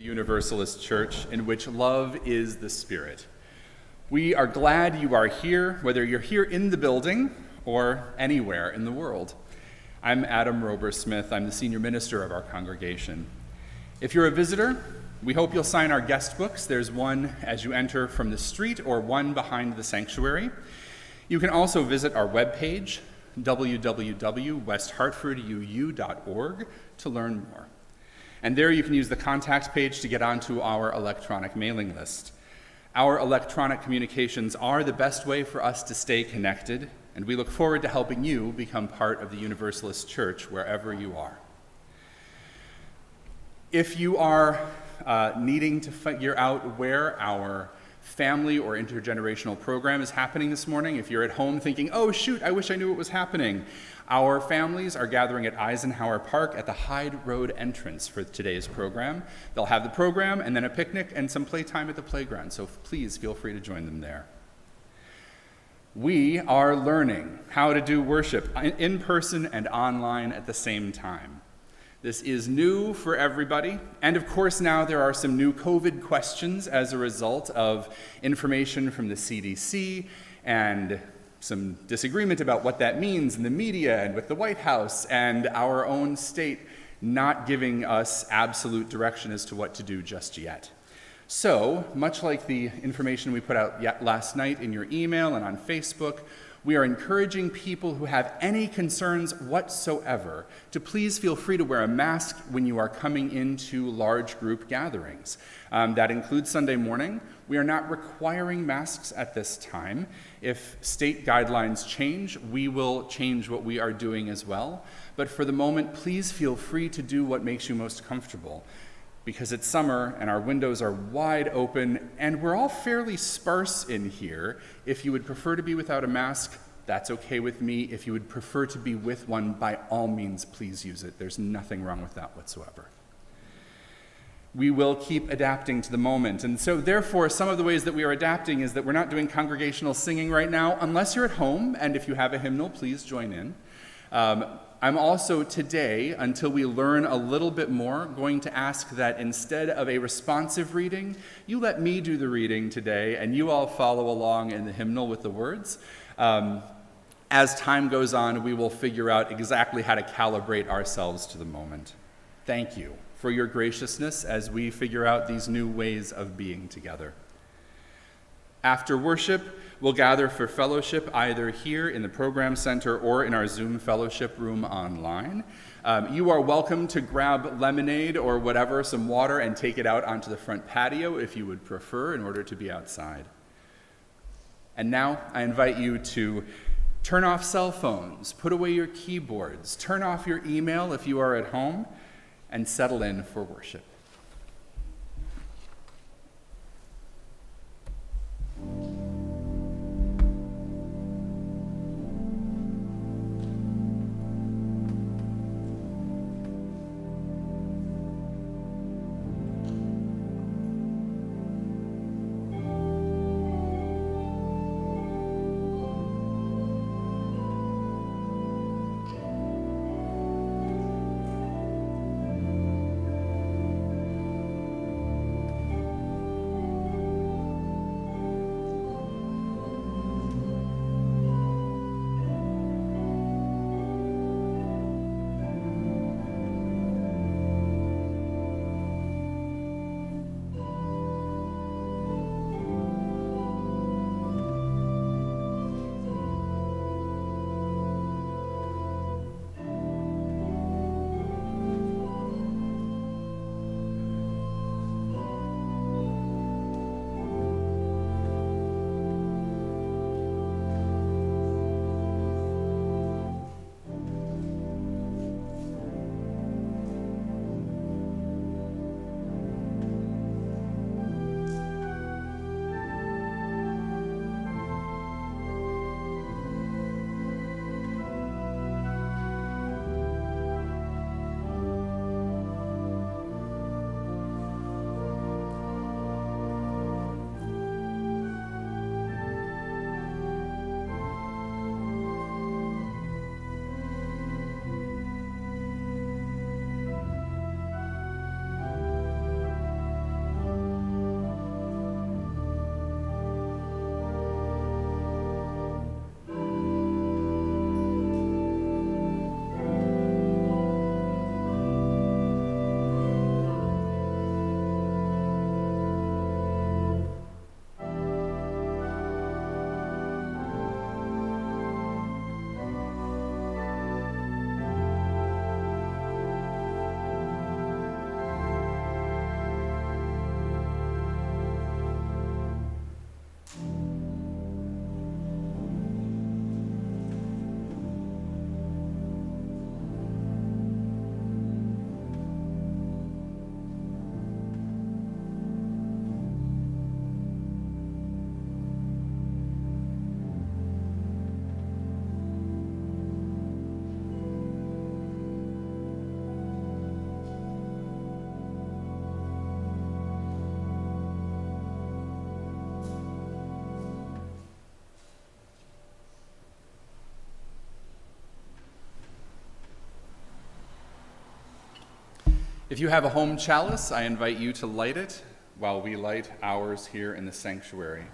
Universalist Church, in which love is the spirit. We are glad you are here, whether you're here in the building or anywhere in the world. I'm Adam Robersmith. I'm the senior minister of our congregation. If you're a visitor, we hope you'll sign our guest books. There's one as you enter from the street or one behind the sanctuary. You can also visit our webpage, www.westhartforduu.org, to learn more. And there you can use the contact page to get onto our electronic mailing list. Our electronic communications are the best way for us to stay connected, and we look forward to helping you become part of the Universalist Church wherever you are. If you are needing to figure out where our family or intergenerational program is happening this morning, if you're at home thinking, oh shoot, I wish I knew what was happening, our families are gathering at Eisenhower Park at the Hyde Road entrance for today's program. They'll have the program and then a picnic and some playtime at the playground, so please feel free to join them there. We are learning how to do worship in person and online at the same time. This is new for everybody, and of course now there are some new COVID questions as a result of information from the CDC and some disagreement about what that means in the media and with the White House and our own state not giving us absolute direction as to what to do just yet. So, much like the information we put out last night in your email and on Facebook, we are encouraging people who have any concerns whatsoever to please feel free to wear a mask when you are coming into large group gatherings. That includes Sunday morning. We are not requiring masks at this time. If state guidelines change, we will change what we are doing as well. But for the moment, please feel free to do what makes you most comfortable, because it's summer and our windows are wide open and we're all fairly sparse in here. If you would prefer to be without a mask, that's okay with me. If you would prefer to be with one, by all means, please use it. There's nothing wrong with that whatsoever. We will keep adapting to the moment. And so therefore, some of the ways that we are adapting is that we're not doing congregational singing right now, unless you're at home, and if you have a hymnal, please join in. I'm also today, until we learn a little bit more, going to ask that instead of a responsive reading, you let me do the reading today, and you all follow along in the hymnal with the words. As time goes on, we will figure out exactly how to calibrate ourselves to the moment. Thank you for your graciousness as we figure out these new ways of being together. After worship, we'll gather for fellowship either here in the program center or in our Zoom fellowship room online. You are welcome to grab lemonade or whatever, some water, and take it out onto the front patio if you would prefer in order to be outside. And now I invite you to turn off cell phones, put away your keyboards, turn off your email if you are at home, and settle in for worship. If you have a home chalice, I invite you to light it while we light ours here in the sanctuary.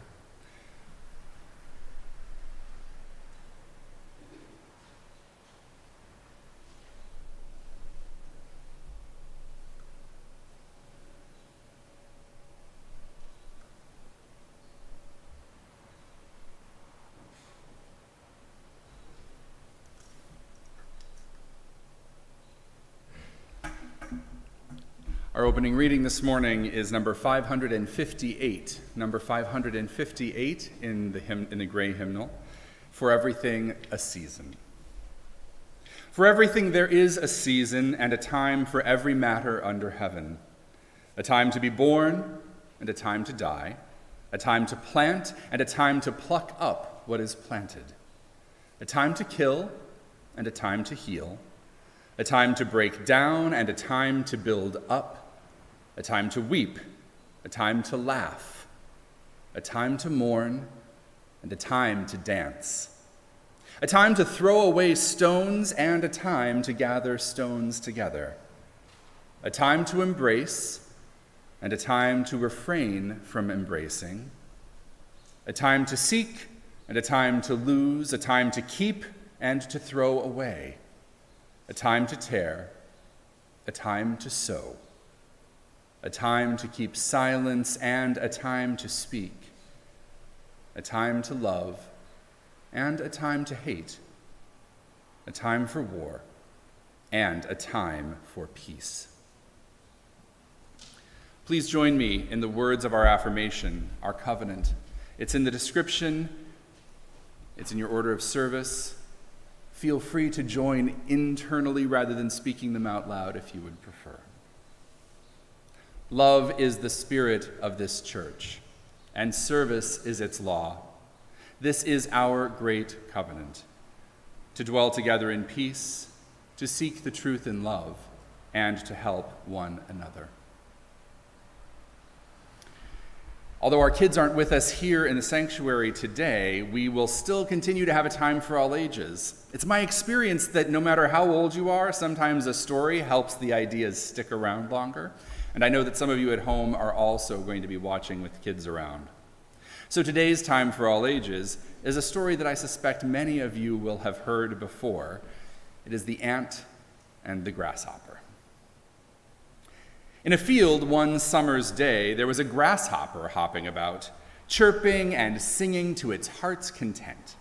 Our opening reading this morning is number 558. Number 558 in the gray hymnal. For everything, a season. For everything there is a season and a time for every matter under heaven. A time to be born and a time to die. A time to plant and a time to pluck up what is planted. A time to kill and a time to heal. A time to break down and a time to build up. A time to weep, a time to laugh, a time to mourn, and a time to dance. A time to throw away stones and a time to gather stones together. A time to embrace and a time to refrain from embracing. A time to seek and a time to lose, a time to keep and to throw away. A time to tear, a time to sow. A time to keep silence and a time to speak, a time to love and a time to hate, a time for war and a time for peace. Please join me in the words of our affirmation, our covenant. It's in the description, it's in your order of service. Feel free to join internally rather than speaking them out loud if you would prefer. Love is the spirit of this church, and service is its law. This is our great covenant, to dwell together in peace, to seek the truth in love, and to help one another. Although our kids aren't with us here in the sanctuary today, we will still continue to have a time for all ages. It's my experience that no matter how old you are, sometimes a story helps the ideas stick around longer. And I know that some of you at home are also going to be watching with kids around. So today's Time for All Ages is a story that I suspect many of you will have heard before. It is The Ant and the Grasshopper. In a field one summer's day, there was a grasshopper hopping about, chirping and singing to its heart's content.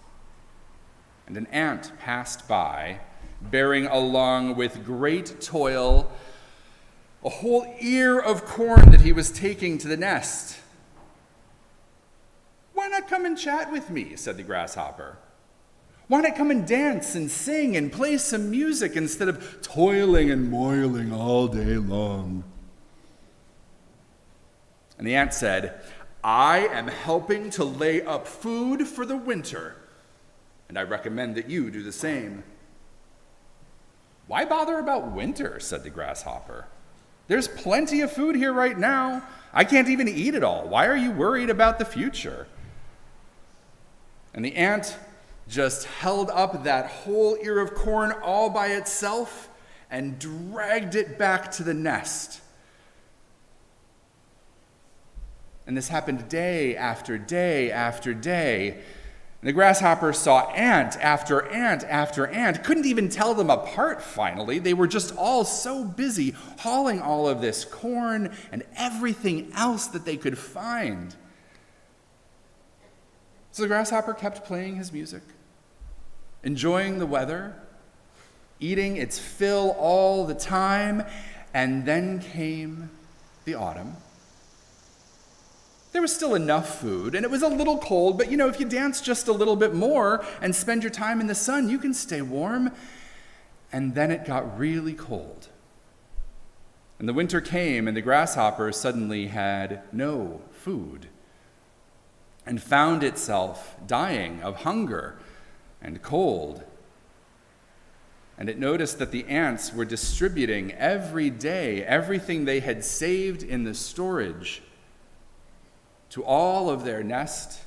And an ant passed by, bearing along with great toil a whole ear of corn that he was taking to the nest. "Why not come and chat with me?" said the grasshopper. "Why not come and dance and sing and play some music instead of toiling and moiling all day long?" And the ant said, "I am helping to lay up food for the winter, and I recommend that you do the same." "Why bother about winter?" said the grasshopper. "There's plenty of food here right now. I can't even eat it all. Why are you worried about the future?" And the ant just held up that whole ear of corn all by itself and dragged it back to the nest. And this happened day after day after day. And the grasshopper saw ant after ant after ant, couldn't even tell them apart finally. They were just all so busy hauling all of this corn and everything else that they could find. So the grasshopper kept playing his music, enjoying the weather, eating its fill all the time, and then came the autumn. There was still enough food, and it was a little cold, but if you dance just a little bit more and spend your time in the sun, you can stay warm. And then it got really cold. And the winter came, and the grasshopper suddenly had no food and found itself dying of hunger and cold. And it noticed that the ants were distributing every day everything they had saved in the storage to all of their nest.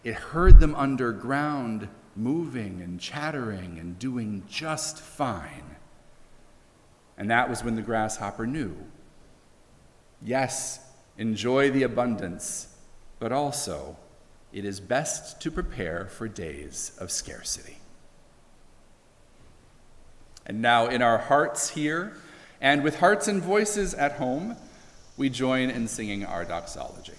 It heard them underground moving and chattering and doing just fine. And that was when the grasshopper knew. Yes, enjoy the abundance, but also it is best to prepare for days of scarcity. And now in our hearts here, and with hearts and voices at home, we join in singing our Doxology.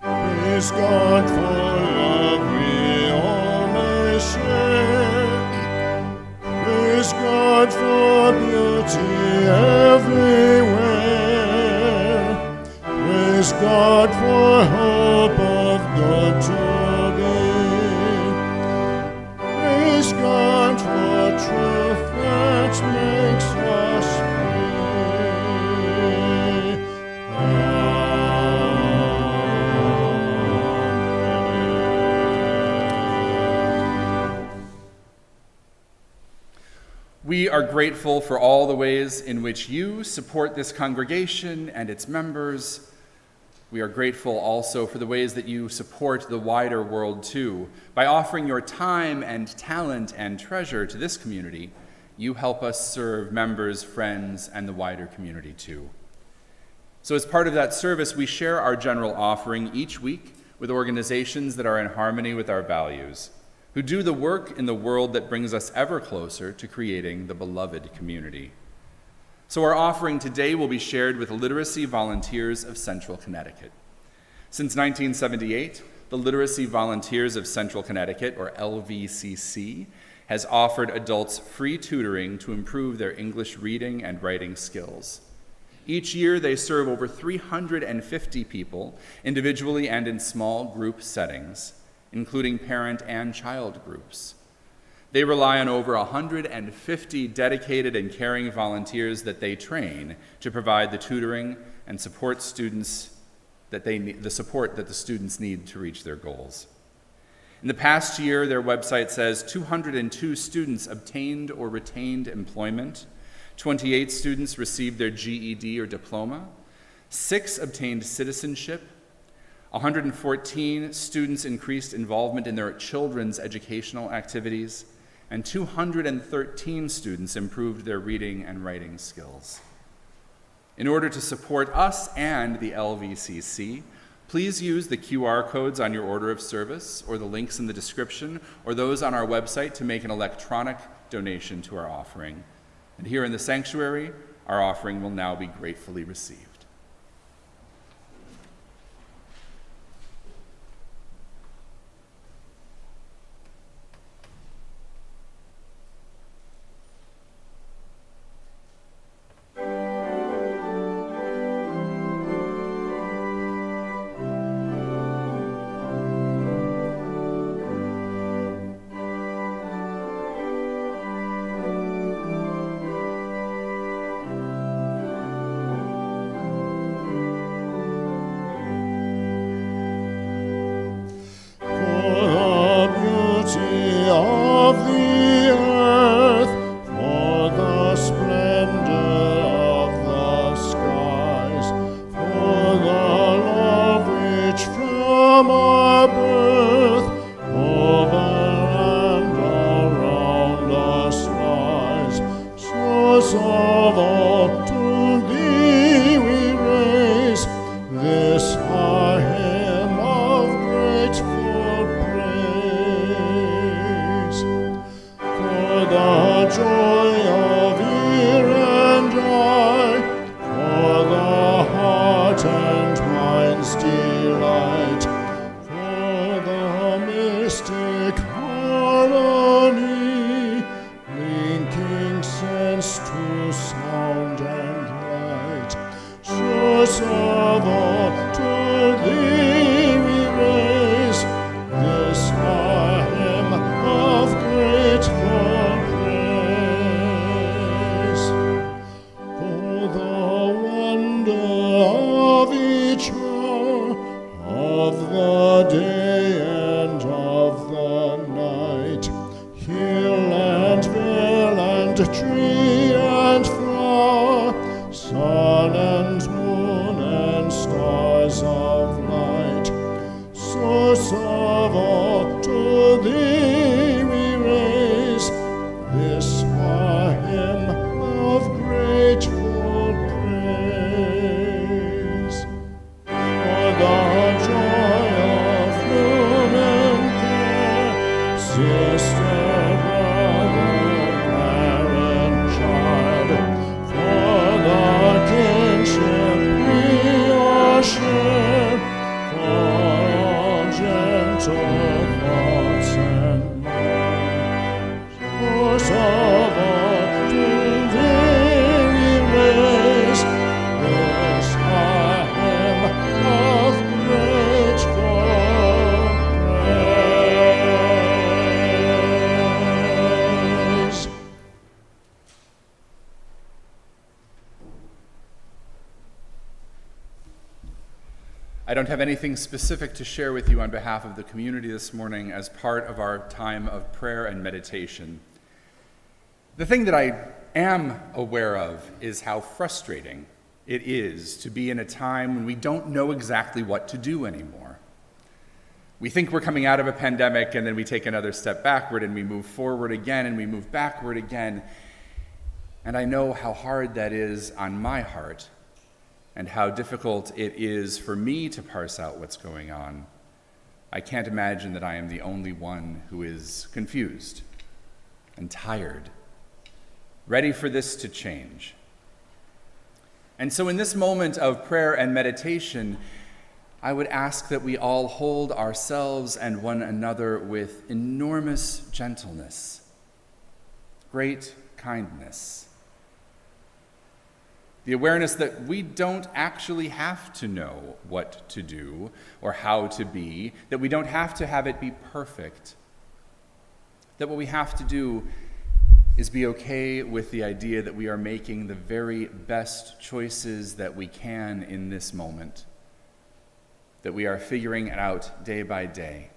Praise God for love we all may share. Praise God for beauty everywhere. Praise God for hope of good to be. Praise God for truth that makes us free. We are grateful for all the ways in which you support this congregation and its members. We are grateful also for the ways that you support the wider world too. By offering your time and talent and treasure to this community, you help us serve members, friends, and the wider community too. So as part of that service, we share our general offering each week with organizations that are in harmony with our values, who do the work in the world that brings us ever closer to creating the beloved community. So our offering today will be shared with Literacy Volunteers of Central Connecticut. Since 1978, the Literacy Volunteers of Central Connecticut, or LVCC, has offered adults free tutoring to improve their English reading and writing skills. Each year, they serve over 350 people, individually and in small group settings, including parent and child groups. They rely on over 150 dedicated and caring volunteers that they train to provide the tutoring and support students that they need, the support that the students need to reach their goals. In the past year, their website says 202 students obtained or retained employment, 28 students received their GED or diploma, 6 obtained citizenship, 114 students increased involvement in their children's educational activities, and 213 students improved their reading and writing skills. In order to support us and the LVCC, please use the QR codes on your order of service or the links in the description or those on our website to make an electronic donation to our offering. And here in the sanctuary, our offering will now be gratefully received. Of the day and of the of all, to thee we raise this our hymn of grateful praise. For the joy of human care, sister, brother, parent, child, for the kinship we all share, for all gentle thoughts and minds. Source of all, to thee we raise this our hymn of grateful praise. I don't have anything specific to share with you on behalf of the community this morning as part of our time of prayer and meditation. The thing that I am aware of is how frustrating it is to be in a time when we don't know exactly what to do anymore. We think we're coming out of a pandemic, and then we take another step backward, and we move forward again, and we move backward again. And I know how hard that is on my heart, and how difficult it is for me to parse out what's going on. I can't imagine that I am the only one who is confused and tired, ready for this to change. And so in this moment of prayer and meditation, I would ask that we all hold ourselves and one another with enormous gentleness, great kindness, the awareness that we don't actually have to know what to do or how to be, that we don't have to have it be perfect, that what we have to do is be okay with the idea that we are making the very best choices that we can in this moment, that we are figuring it out day by day,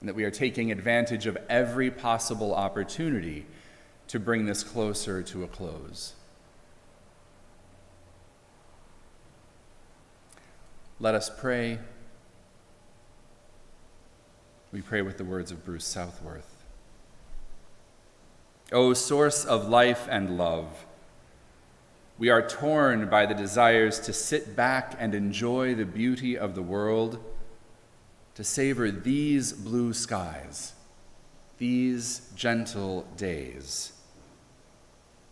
and that we are taking advantage of every possible opportunity to bring this closer to a close. Let us pray. We pray with the words of Bruce Southworth. O source of life and love, we are torn by the desires to sit back and enjoy the beauty of the world, to savor these blue skies, these gentle days,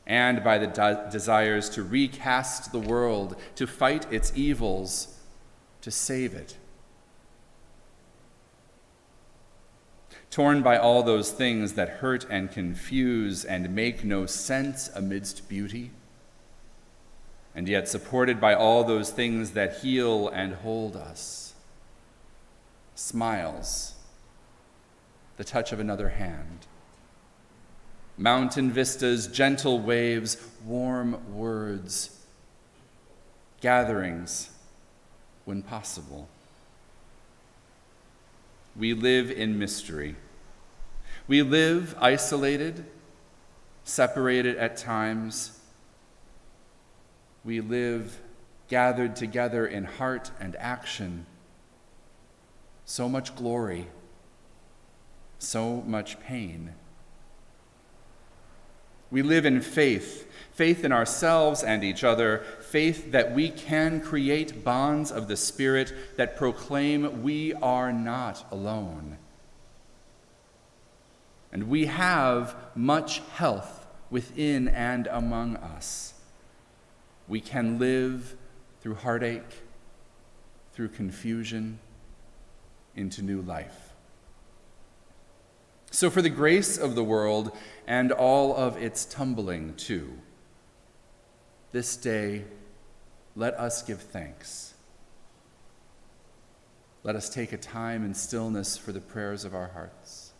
and by the desires to recast the world, to fight its evils, to save it. Torn by all those things that hurt and confuse and make no sense amidst beauty, and yet supported by all those things that heal and hold us. Smiles, the touch of another hand, mountain vistas, gentle waves, warm words, gatherings when possible. We live in mystery. We live isolated, separated at times. We live gathered together in heart and action. So much glory, so much pain. We live in faith, faith in ourselves and each other, faith that we can create bonds of the Spirit that proclaim we are not alone. And we have much health within and among us. We can live through heartache, through confusion, into new life. So for the grace of the world and all of its tumbling too, this day, let us give thanks. Let us take a time in stillness for the prayers of our hearts.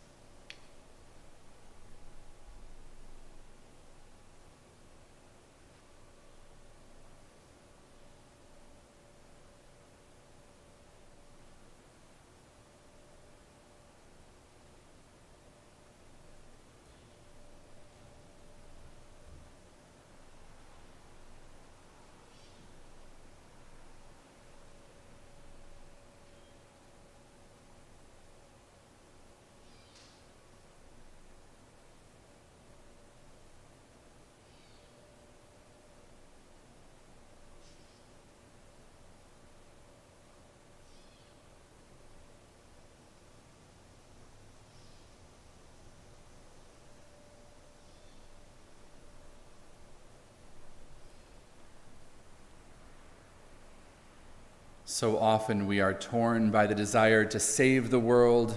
So often we are torn by the desire to save the world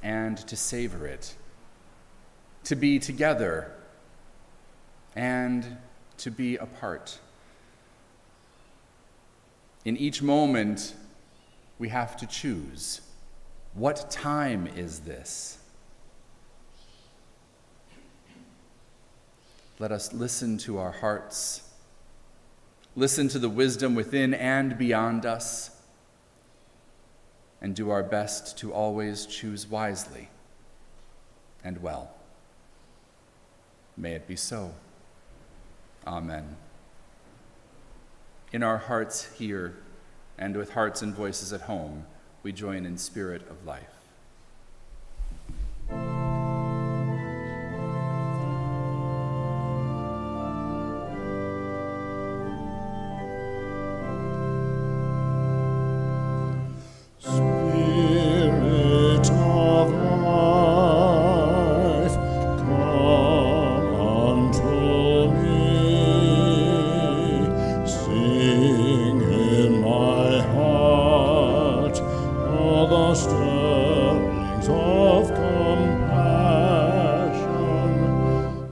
and to savor it, to be together and to be apart. In each moment, we have to choose. What time is this? Let us listen to our hearts, listen to the wisdom within and beyond us, and do our best to always choose wisely and well. May it be so. Amen. In our hearts here, and with hearts and voices at home, we join in spirit of life. Spirit of life, come unto me. Sing in my heart all the stirrings of compassion.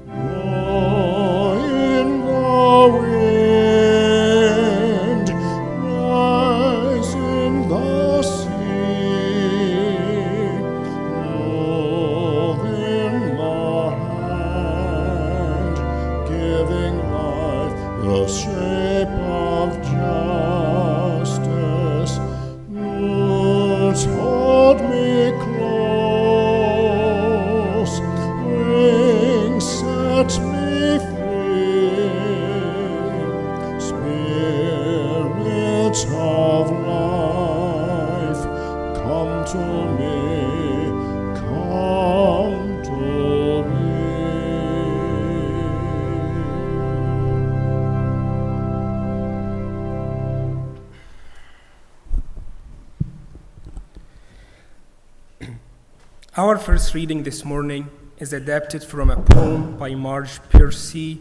Blow in the wind, rise in the sea, move in the hand, giving life the shape of justice. Roots hold me close, wings set me free. Spirit of life, come to me, come to me. Our first reading this morning is adapted from a poem by Marge Piercy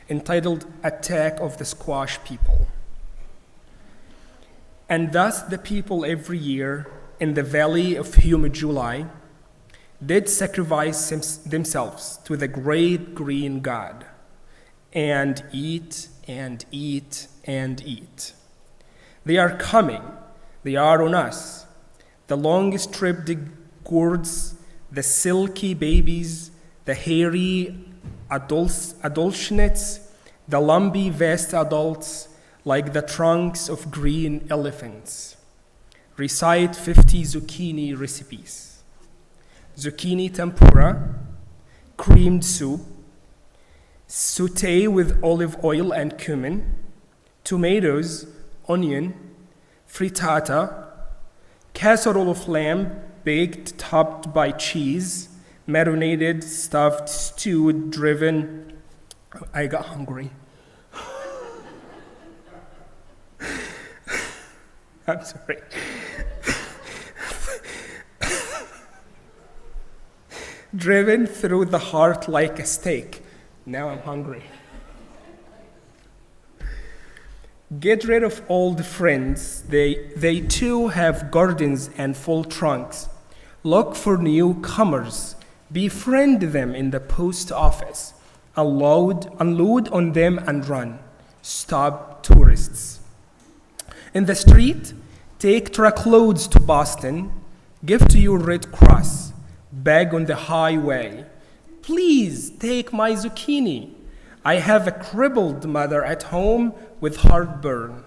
entitled Attack of the Squash People. And thus the people every year in the valley of humid July did sacrifice themselves to the great green god, and eat and eat and eat. They are coming, they are on us, the long-stripped gourds, the silky babies, the hairy adolescents, the lumpy vast adults, like the trunks of green elephants. Recite 50 zucchini recipes. Zucchini tempura, creamed soup, sauté with olive oil and cumin, tomatoes, onion, frittata, casserole of lamb baked, topped by cheese, marinated, stuffed, stewed, driven. I got hungry. I'm sorry. Driven through the heart like a stake. Now I'm hungry. Get rid of old friends. They too have gardens and full trunks. Look for newcomers. Befriend them in the post office. Unload on them and run. Stop tourists. In the street, take truckloads to Boston. Give to your Red Cross. Beg on the highway. Please take my zucchini. I have a crippled mother at home with heartburn.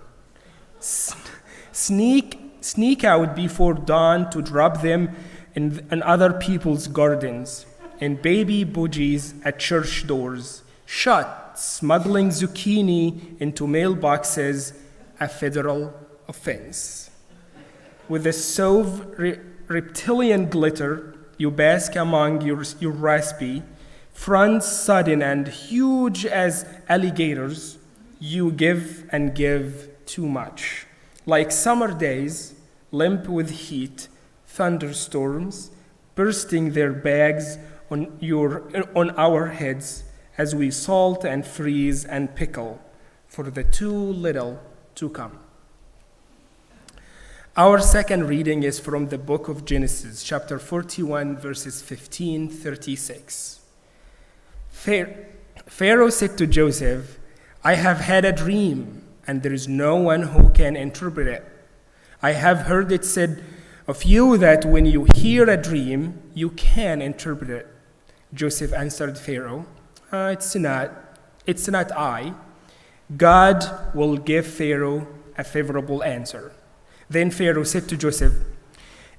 Sneak out before dawn to drop them in other people's gardens, in baby bougies at church doors. Shut, smuggling zucchini into mailboxes, a federal offense. With a sauve reptilian glitter, you bask among your raspy, fronds sudden and huge as alligators. You give and give too much. Like summer days, limp with heat, thunderstorms, bursting their bags on our heads as we salt and freeze and pickle for the too little to come. Our second reading is from the book of Genesis, chapter 41, verses 15-36. Pharaoh said to Joseph, I have had a dream, and there is no one who can interpret it. I have heard it said of you that when you hear a dream, you can interpret it. Joseph answered Pharaoh, It's not I. God will give Pharaoh a favorable answer. Then Pharaoh said to Joseph,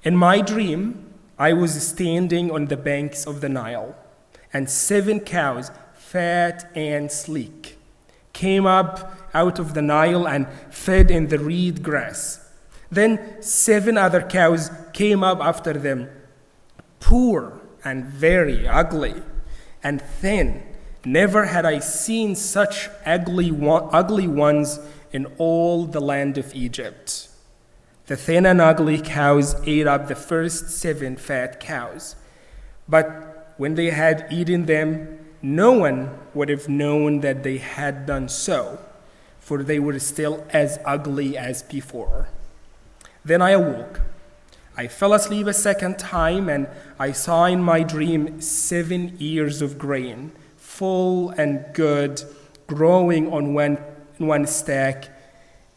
In my dream, I was standing on the banks of the Nile, and 7 cows, fat and sleek, came up out of the Nile and fed in the reed grass. Then 7 other cows came up after them, poor and very ugly and thin. Never had I seen such ugly ones in all the land of Egypt. The thin and ugly cows ate up the first 7 fat cows. But when they had eaten them, no one would have known that they had done so, for they were still as ugly as before. Then I awoke. I fell asleep a second time, and I saw in my dream 7 ears of grain, full and good, growing on one stack,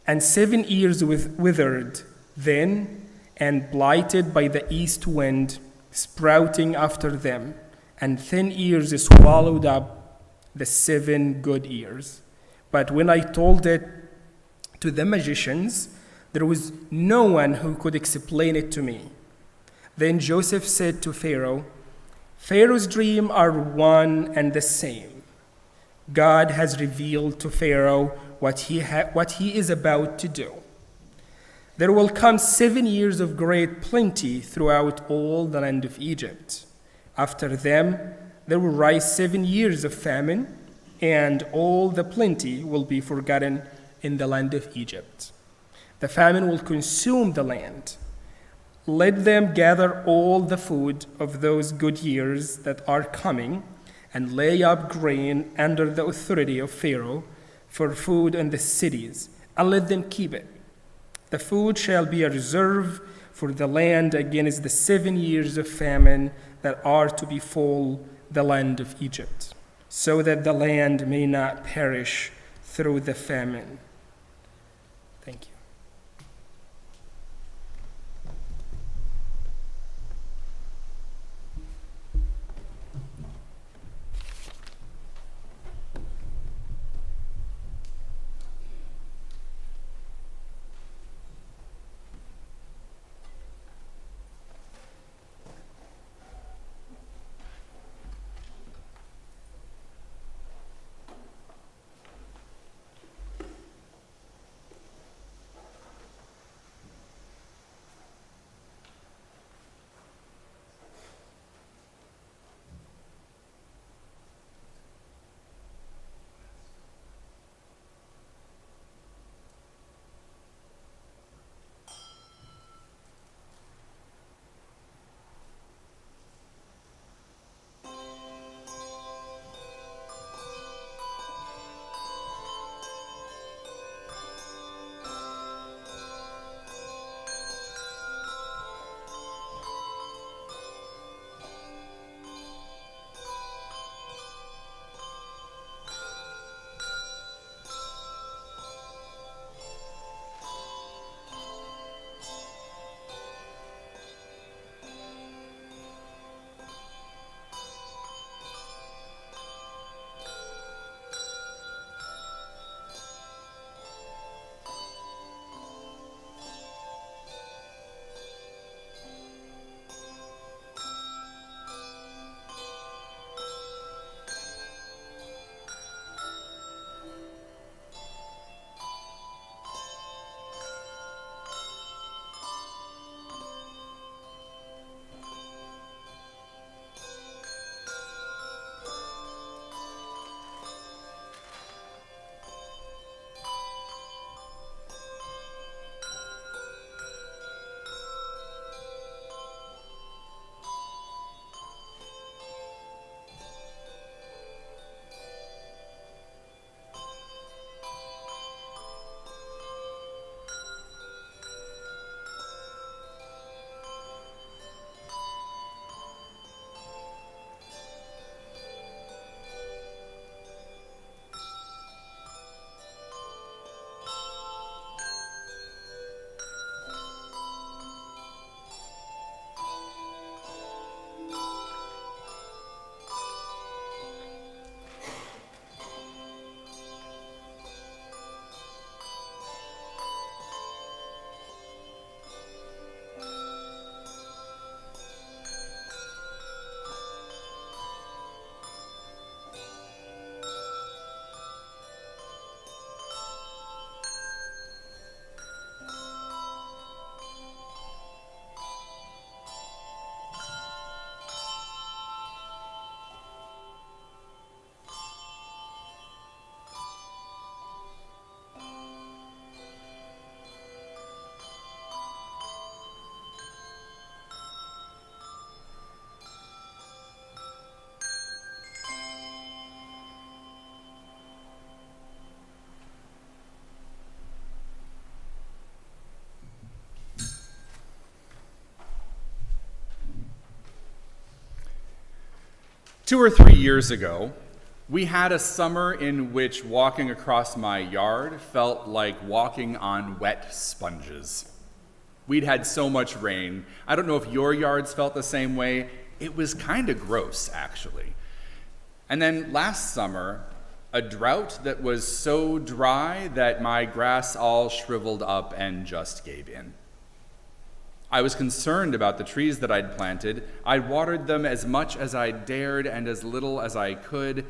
and 7 ears withered, then, and blighted by the east wind, sprouting after them, and thin ears swallowed up the 7 good ears. But when I told it to the magicians, there was no one who could explain it to me. Then Joseph said to Pharaoh, Pharaoh's dreams are one and the same. God has revealed to Pharaoh what he is about to do. There will come 7 years of great plenty throughout all the land of Egypt. After them, there will rise 7 years of famine, and all the plenty will be forgotten in the land of Egypt. The famine will consume the land. Let them gather all the food of those good years that are coming, and lay up grain under the authority of Pharaoh for food in the cities, and let them keep it. The food shall be a reserve for the land against the 7 years of famine that are to befall the land of Egypt, so that the land may not perish through the famine. Thank you. 2 or 3 years ago, we had a summer in which walking across my yard felt like walking on wet sponges. We'd had so much rain. I don't know if your yards felt the same way. It was kind of gross, actually. And then last summer, a drought that was so dry that my grass all shriveled up and just gave in. I was concerned about the trees that I'd planted. I watered them as much as I dared and as little as I could.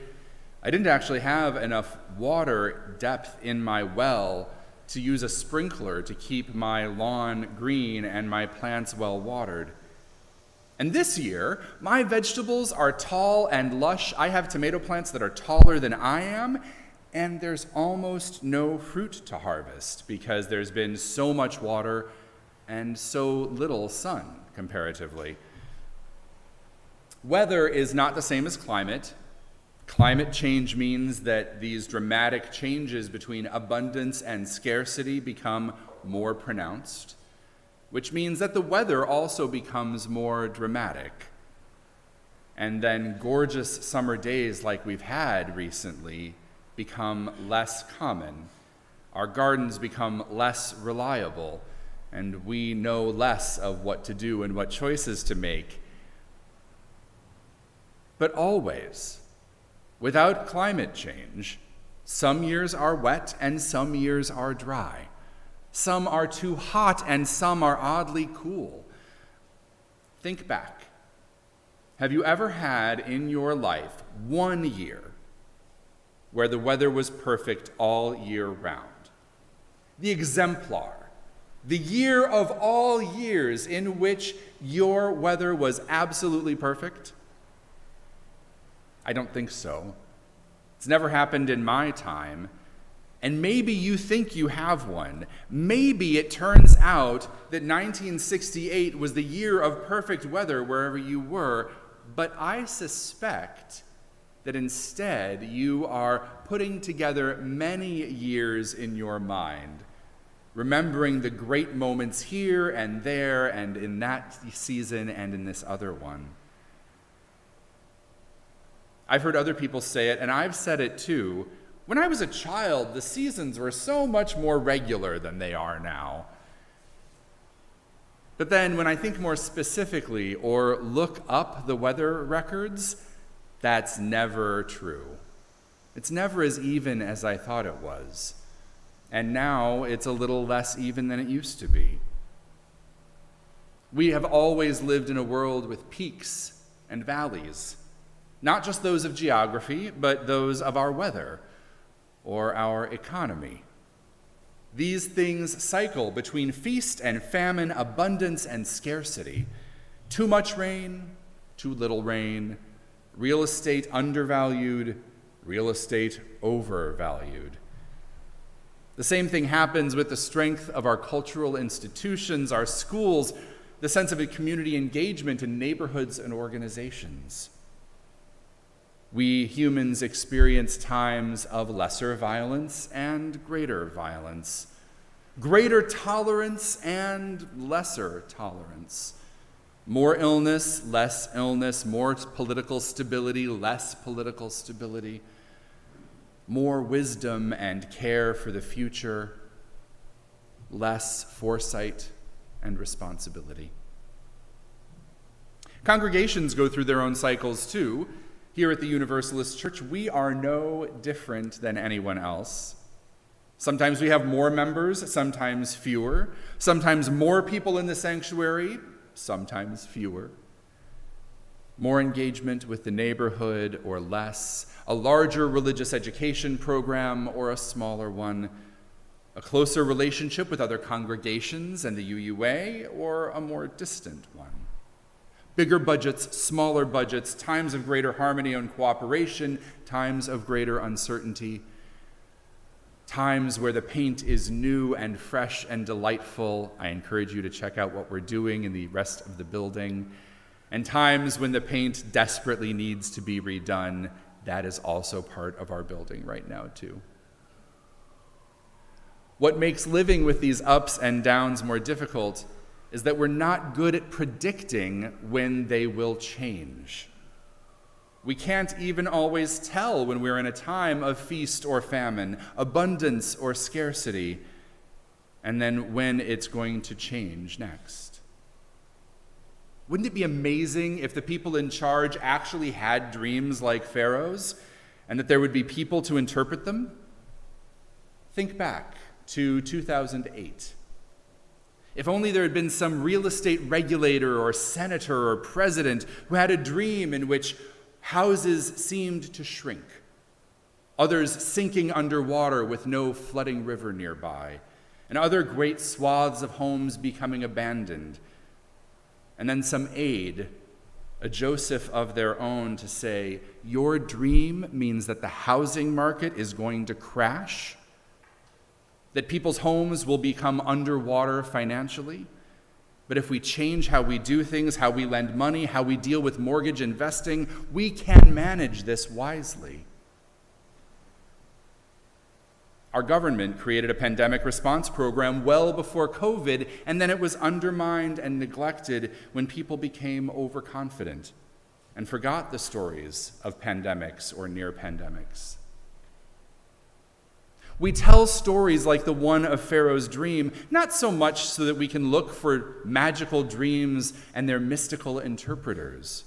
I didn't actually have enough water depth in my well to use a sprinkler to keep my lawn green and my plants well watered. And this year, my vegetables are tall and lush. I have tomato plants that are taller than I am, and there's almost no fruit to harvest because there's been so much water and so little sun, comparatively. Weather is not the same as climate. Climate change means that these dramatic changes between abundance and scarcity become more pronounced, which means that the weather also becomes more dramatic. And then gorgeous summer days like we've had recently become less common. Our gardens become less reliable, and we know less of what to do and what choices to make. But always, without climate change, some years are wet and some years are dry. Some are too hot and some are oddly cool. Think back. Have you ever had in your life 1 year where the weather was perfect all year round? The exemplar. The year of all years in which your weather was absolutely perfect? I don't think so. It's never happened in my time. And maybe you think you have one. Maybe it turns out that 1968 was the year of perfect weather wherever you were, but I suspect that instead you are putting together many years in your mind, remembering the great moments here and there and in that season and in this other one. I've heard other people say it, and I've said it too. When I was a child, the seasons were so much more regular than they are now. But then when I think more specifically or look up the weather records, that's never true. It's never as even as I thought it was. And now it's a little less even than it used to be. We have always lived in a world with peaks and valleys, not just those of geography, but those of our weather or our economy. These things cycle between feast and famine, abundance and scarcity. Too much rain, too little rain, real estate undervalued, real estate overvalued. The same thing happens with the strength of our cultural institutions, our schools, the sense of a community engagement in neighborhoods and organizations. We humans experience times of lesser violence and greater violence, greater tolerance and lesser tolerance, more illness, less illness, more political stability, less political stability, more wisdom and care for the future, less foresight and responsibility. Congregations go through their own cycles too. Here at the Universalist Church, we are no different than anyone else. Sometimes we have more members, sometimes fewer. Sometimes more people in the sanctuary, sometimes fewer. More engagement with the neighborhood or less. A larger religious education program or a smaller one. A closer relationship with other congregations and the UUA or a more distant one. Bigger budgets, smaller budgets, times of greater harmony and cooperation, times of greater uncertainty, times where the paint is new and fresh and delightful. I encourage you to check out what we're doing in the rest of the building. And times when the paint desperately needs to be redone. That is also part of our building right now, too. What makes living with these ups and downs more difficult is that we're not good at predicting when they will change. We can't even always tell when we're in a time of feast or famine, abundance or scarcity, and then when it's going to change next. Wouldn't it be amazing if the people in charge actually had dreams like Pharaoh's, and that there would be people to interpret them? Think back to 2008. If only there had been some real estate regulator or senator or president who had a dream in which houses seemed to shrink, others sinking underwater with no flooding river nearby, and other great swaths of homes becoming abandoned, and then some aide, a Joseph of their own, to say, your dream means that the housing market is going to crash, that people's homes will become underwater financially, but if we change how we do things, how we lend money, how we deal with mortgage investing, we can manage this wisely. Our government created a pandemic response program well before COVID, and then it was undermined and neglected when people became overconfident and forgot the stories of pandemics or near pandemics. We tell stories like the one of Pharaoh's dream, not so much so that we can look for magical dreams and their mystical interpreters,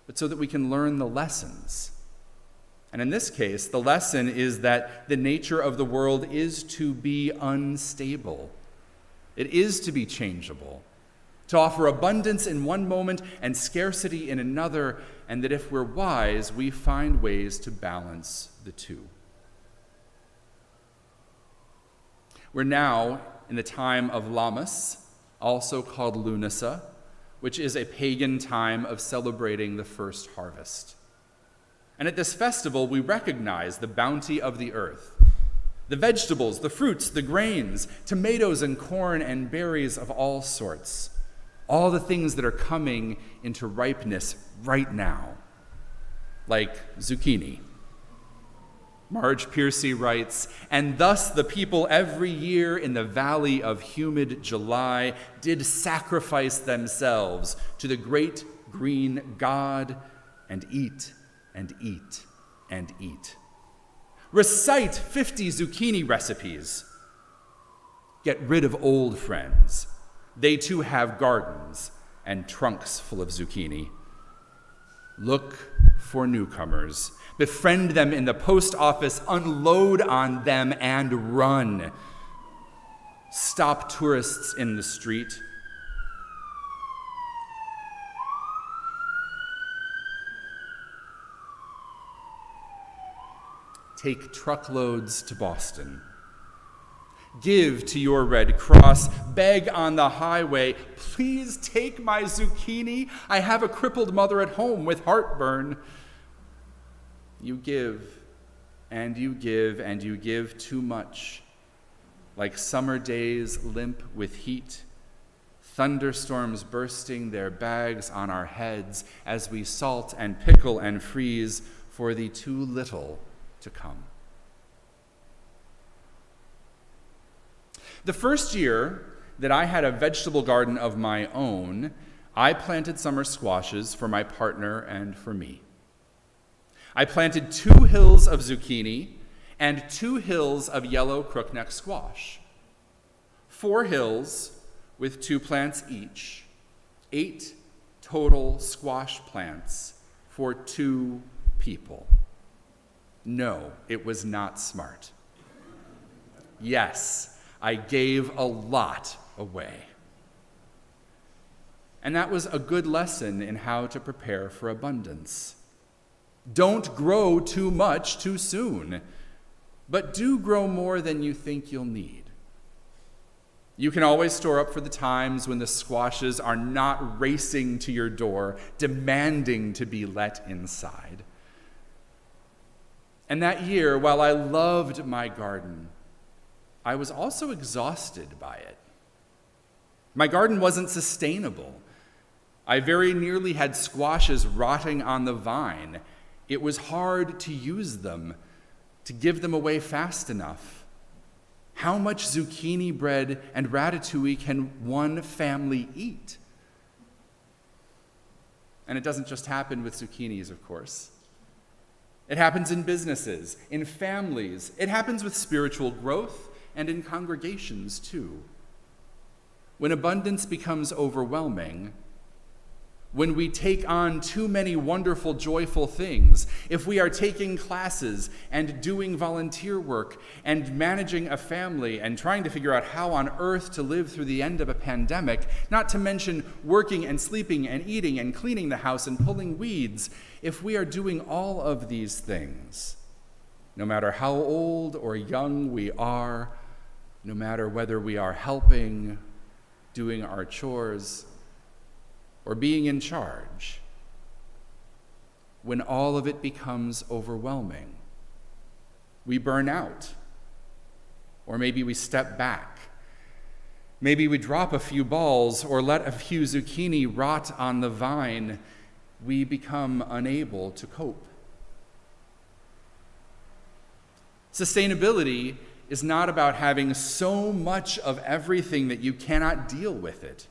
but so that we can learn the lessons. And in this case, the lesson is that the nature of the world is to be unstable. It is to be changeable, to offer abundance in one moment and scarcity in another, and that if we're wise, we find ways to balance the two. We're now in the time of Lammas, also called Lunasa, which is a pagan time of celebrating the first harvest. And at this festival, we recognize the bounty of the earth, the vegetables, the fruits, the grains, tomatoes and corn and berries of all sorts, all the things that are coming into ripeness right now, like zucchini. Marge Piercy writes, and thus the people every year in the valley of humid July did sacrifice themselves to the great green God and eat and eat and eat. Recite 50 zucchini recipes. Get rid of old friends. They too have gardens and trunks full of zucchini. Look for newcomers. Befriend them in the post office, unload on them, and run. Stop tourists in the street. Take truckloads to Boston. Give to your Red Cross. Beg on the highway, please take my zucchini. I have a crippled mother at home with heartburn. You give, and you give, and you give too much. Like summer days limp with heat, thunderstorms bursting their bags on our heads as we salt and pickle and freeze for the too little to come. The first year that I had a vegetable garden of my own, I planted summer squashes for my partner and for me. I planted 2 hills of zucchini and 2 hills of yellow crookneck squash. 4 hills with 2 plants each. 8 total squash plants for 2 people. No, it was not smart. Yes, I gave a lot away. And that was a good lesson in how to prepare for abundance. Don't grow too much too soon, but do grow more than you think you'll need. You can always store up for the times when the squashes are not racing to your door, demanding to be let inside. And that year, while I loved my garden, I was also exhausted by it. My garden wasn't sustainable. I very nearly had squashes rotting on the vine. It was hard to use them, to give them away fast enough. How much zucchini bread and ratatouille can one family eat? And it doesn't just happen with zucchinis, of course. It happens in businesses, in families. It happens with spiritual growth and in congregations, too. When abundance becomes overwhelming, when we take on too many wonderful, joyful things, if we are taking classes and doing volunteer work and managing a family and trying to figure out how on earth to live through the end of a pandemic, not to mention working and sleeping and eating and cleaning the house and pulling weeds, if we are doing all of these things, no matter how old or young we are, no matter whether we are helping, doing our chores, or being in charge, when all of it becomes overwhelming, we burn out, or maybe we step back. Maybe we drop a few balls or let a few zucchini rot on the vine. We become unable to cope. Sustainability is not about having so much of everything that you cannot deal with it.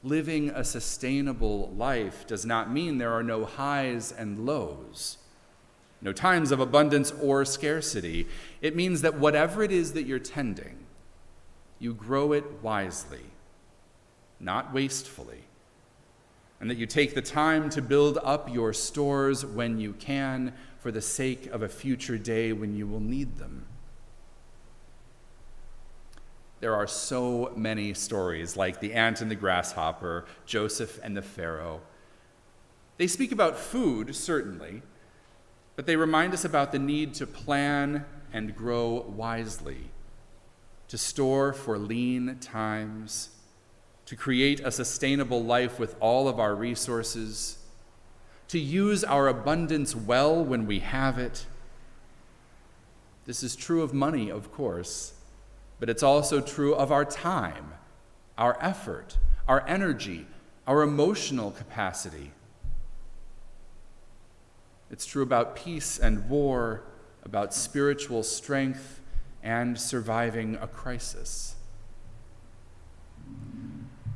Living a sustainable life does not mean there are no highs and lows, no times of abundance or scarcity. It means that whatever it is that you're tending, you grow it wisely, not wastefully, and that you take the time to build up your stores when you can for the sake of a future day when you will need them. There are so many stories like the ant and the grasshopper, Joseph and the Pharaoh. They speak about food, certainly, but they remind us about the need to plan and grow wisely, to store for lean times, to create a sustainable life with all of our resources, to use our abundance well when we have it. This is true of money, of course, but it's also true of our time, our effort, our energy, our emotional capacity. It's true about peace and war, about spiritual strength and surviving a crisis.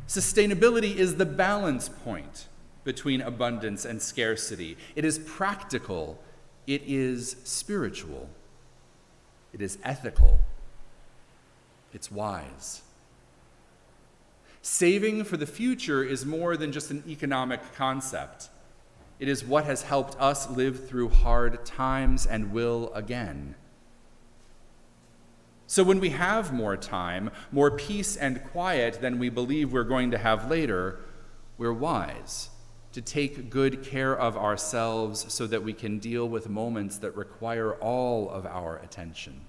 Sustainability is the balance point between abundance and scarcity. It is practical. It is spiritual. It is ethical. It's wise. Saving for the future is more than just an economic concept. It is what has helped us live through hard times and will again. So when we have more time, more peace and quiet than we believe we're going to have later, we're wise to take good care of ourselves so that we can deal with moments that require all of our attention.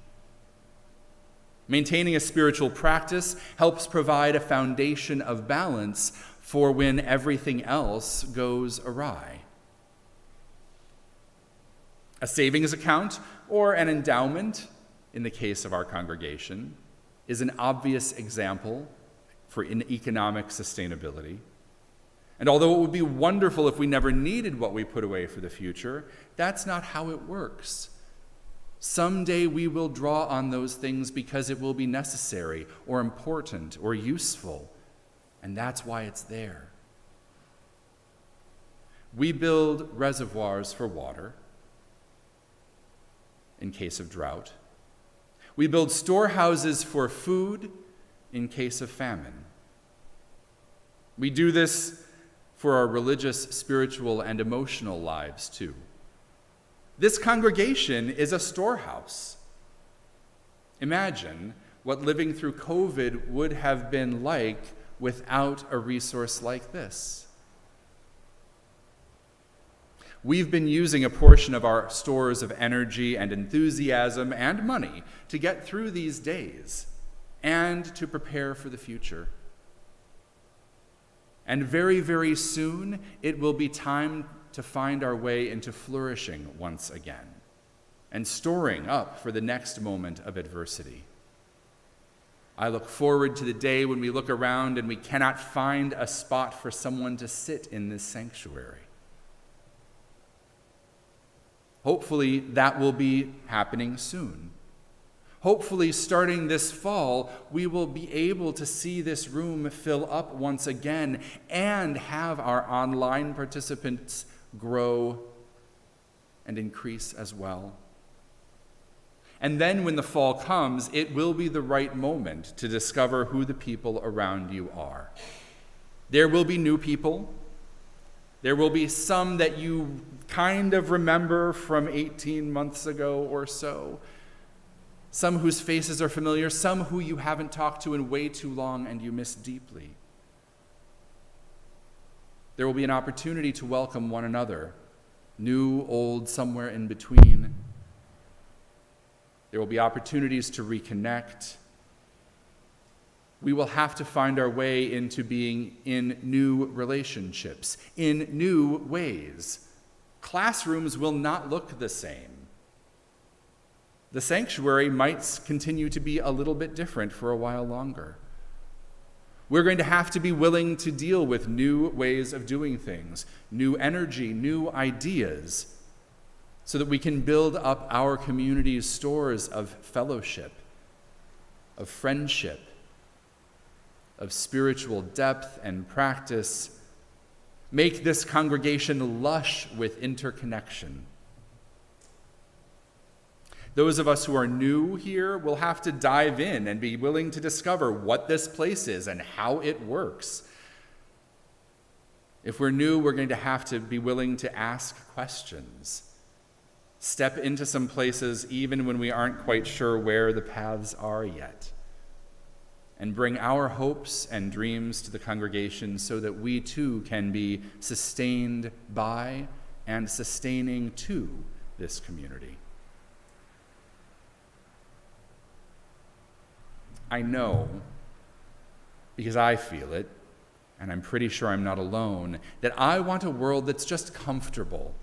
Maintaining a spiritual practice helps provide a foundation of balance for when everything else goes awry. A savings account or an endowment, in the case of our congregation, is an obvious example for economic sustainability. And although it would be wonderful if we never needed what we put away for the future, that's not how it works. Someday we will draw on those things because it will be necessary or important or useful, and that's why it's there. We build reservoirs for water in case of drought. We build storehouses for food in case of famine. We do this for our religious, spiritual, and emotional lives, too. This congregation is a storehouse. Imagine what living through COVID would have been like without a resource like this. We've been using a portion of our stores of energy and enthusiasm and money to get through these days and to prepare for the future. And very, very soon, it will be time to find our way into flourishing once again and storing up for the next moment of adversity. I look forward to the day when we look around and we cannot find a spot for someone to sit in this sanctuary. Hopefully, that will be happening soon. Hopefully, starting this fall, we will be able to see this room fill up once again and have our online participants grow and increase as well. And then when the fall comes, it will be the right moment to discover who the people around you are. There will be new people. There will be some that you kind of remember from 18 months ago or so. Some whose faces are familiar, some who you haven't talked to in way too long and you miss deeply. There will be an opportunity to welcome one another, new, old, somewhere in between. There will be opportunities to reconnect. We will have to find our way into being in new relationships, in new ways. Classrooms will not look the same. The sanctuary might continue to be a little bit different for a while longer. We're going to have to be willing to deal with new ways of doing things, new energy, new ideas, so that we can build up our community's stores of fellowship, of friendship, of spiritual depth and practice. Make this congregation lush with interconnection. Those of us who are new here will have to dive in and be willing to discover what this place is and how it works. If we're new, we're going to have to be willing to ask questions, step into some places even when we aren't quite sure where the paths are yet, and bring our hopes and dreams to the congregation so that we too can be sustained by and sustaining to this community. I know, because I feel it, and I'm pretty sure I'm not alone, that I want a world that's just comfortable.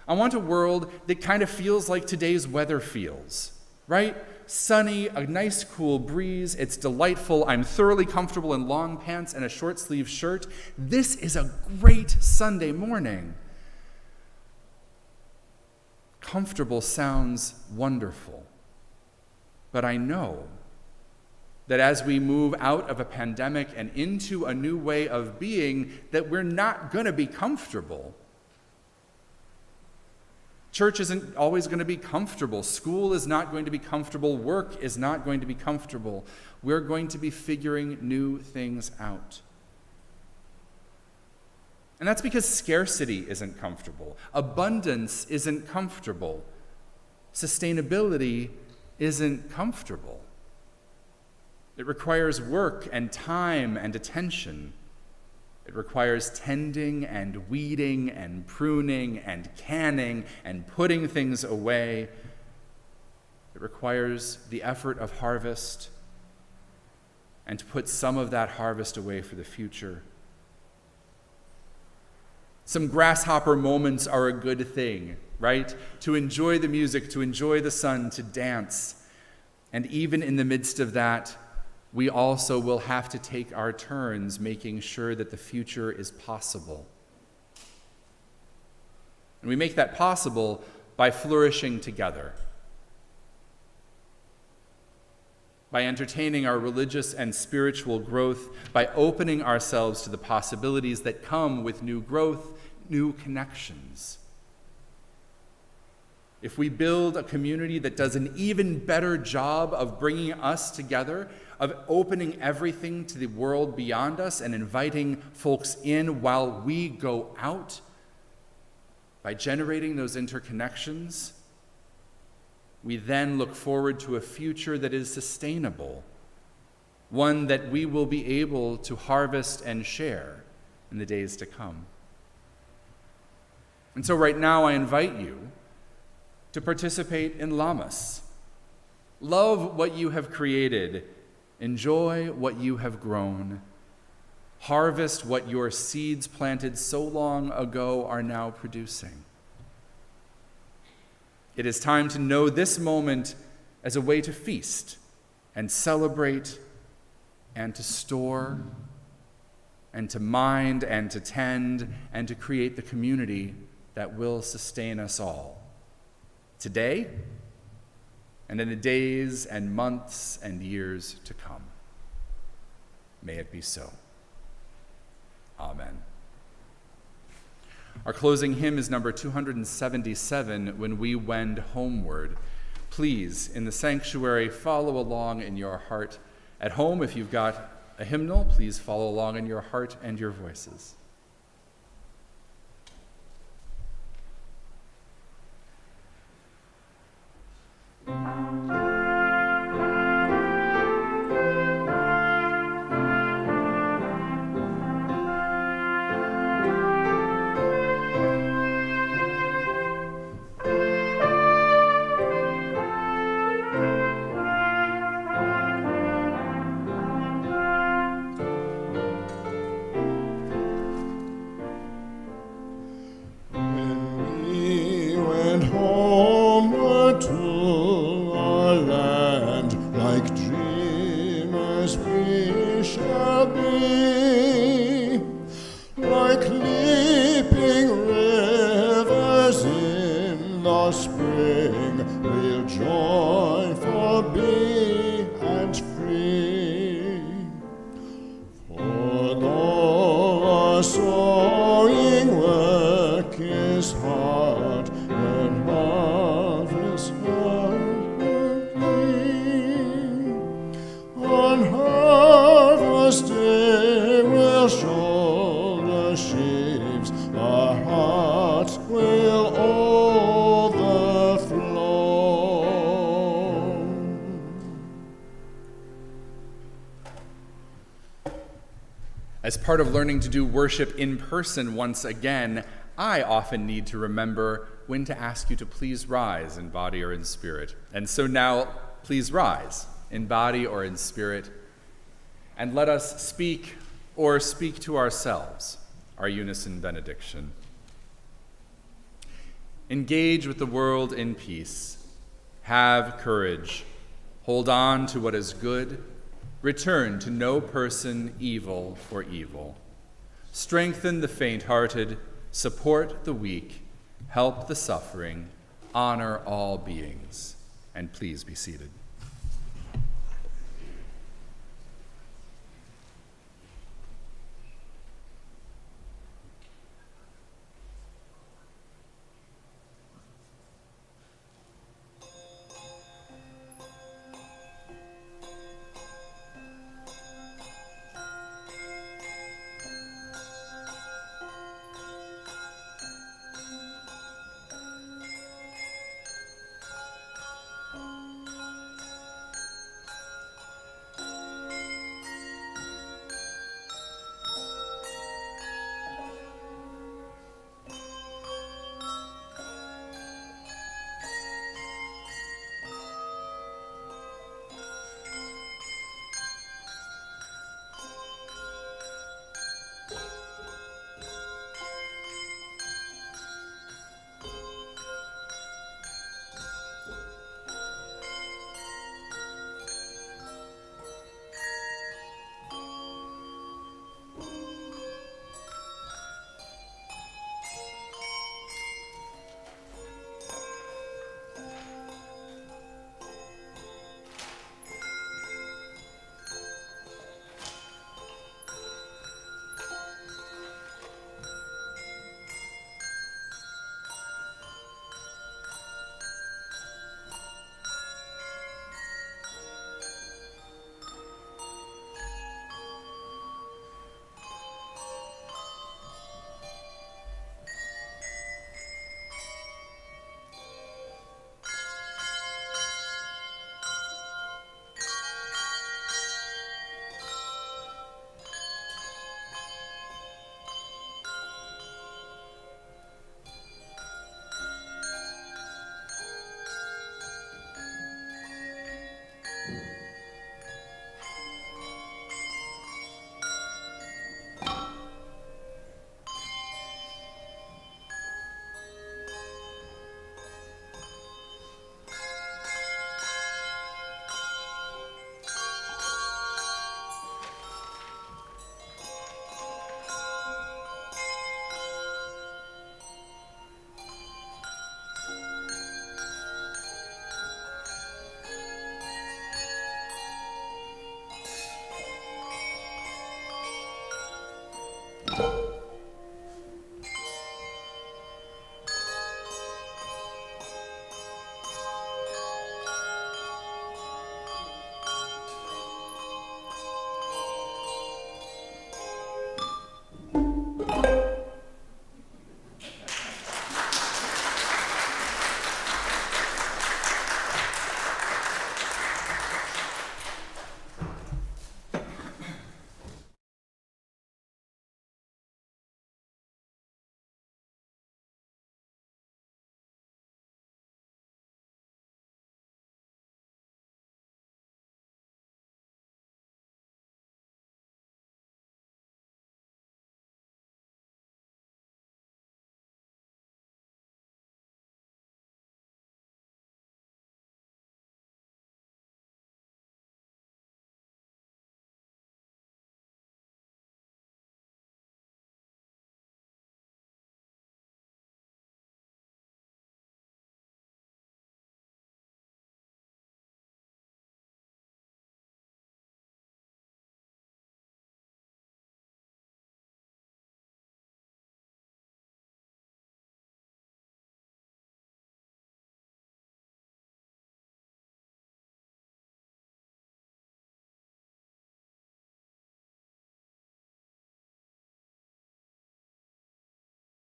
I want a world that kind of feels like today's weather feels, right? Sunny, a nice cool breeze, it's delightful, I'm thoroughly comfortable in long pants and a short sleeve shirt. This is a great Sunday morning. Comfortable sounds wonderful, but I know that as we move out of a pandemic and into a new way of being, that we're not going to be comfortable. Church isn't always going to be comfortable. School is not going to be comfortable. Work is not going to be comfortable. We're going to be figuring new things out. And that's because scarcity isn't comfortable. Abundance isn't comfortable. Sustainability isn't comfortable. It requires work and time and attention. It requires tending and weeding and pruning and canning and putting things away. It requires the effort of harvest and to put some of that harvest away for the future. Some grasshopper moments are a good thing, right? To enjoy the music, to enjoy the sun, to dance. And even in the midst of that, we also will have to take our turns making sure that the future is possible. And we make that possible by flourishing together, by entertaining our religious and spiritual growth, by opening ourselves to the possibilities that come with new growth, new connections. If we build a community that does an even better job of bringing us together, of opening everything to the world beyond us and inviting folks in while we go out, by generating those interconnections, we then look forward to a future that is sustainable, one that we will be able to harvest and share in the days to come. And so right now I invite you to participate in Lammas. Love what you have created. Enjoy what you have grown. Harvest what your seeds planted so long ago are now producing. It is time to know this moment as a way to feast and celebrate and to store and to mind and to tend and to create the community that will sustain us all, today and in the days and months and years to come. May it be so. Amen. Our closing hymn is number 277, When We Wend Homeward. Please, in the sanctuary, follow along in your heart. At home, if you've got a hymnal, please follow along in your heart and your voices. As part of learning to do worship in person once again, I often need to remember when to ask you to please rise in body or in spirit. And so now, please rise in body or in spirit, and let us speak or speak to ourselves our unison benediction. Engage with the world in peace. Have courage. Hold on to what is good. Return to no person evil for evil. Strengthen the faint-hearted, support the weak, help the suffering, honor all beings. And please be seated.